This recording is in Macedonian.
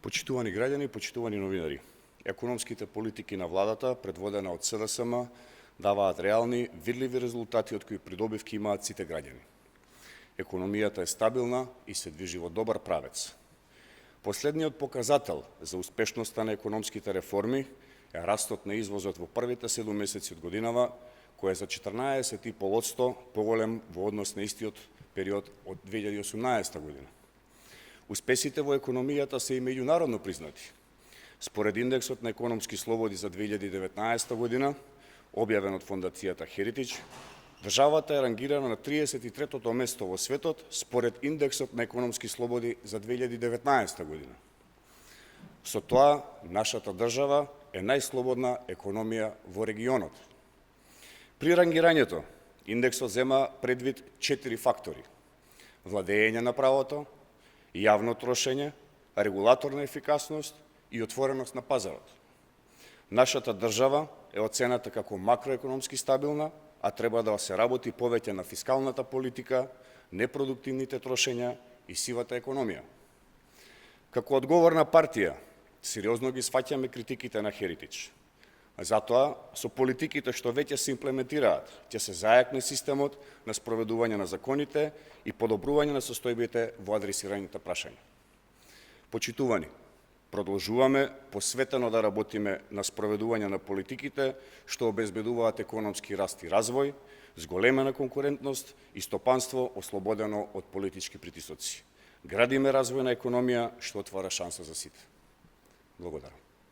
Почитувани граѓани, почитувани новинари, економските политики на владата, предводена од СДСМ, даваат реални, видливи резултати од кои придобивки имаат сите граѓани. Економијата е стабилна и се движи во добар правец. Последниот показател за успешноста на економските реформи е растот на извозот во првите 7 месеци од годинава, кој е за 14,5% поголем во однос на истиот период од 2018 година. Успесите во економијата се и меѓународно признати. Според индексот на економски слободи за 2019 година, објавен од фондацијата Heritage, државата е рангирана на 33-тото место во светот според индексот на економски слободи за 2019 година. Со тоа, нашата држава е најслободна економија во регионот. При рангирањето, индексот зема предвид 4 фактори: владење на правото, јавно трошење, регулаторна ефикасност и отвореност на пазарот. Нашата држава е оцената како макроекономски стабилна, а треба да се работи повеќе на фискалната политика, непродуктивните трошења и сивата економија. Како одговорна партија, сериозно ги сваќаме критиките на Heritage. Затоа, со политиките што веќе се имплементираат, ќе се зајакне системот на спроведување на законите и подобрување на состојбите во адресираните прашања. Почитувани, продолжуваме посветено да работиме на спроведување на политиките што обезбедуваат економски раст и развој, зголемена конкурентност и стопанство ослободено од политички притисоци. Градиме развојна економија што отвара шанса за сите. Благодарам.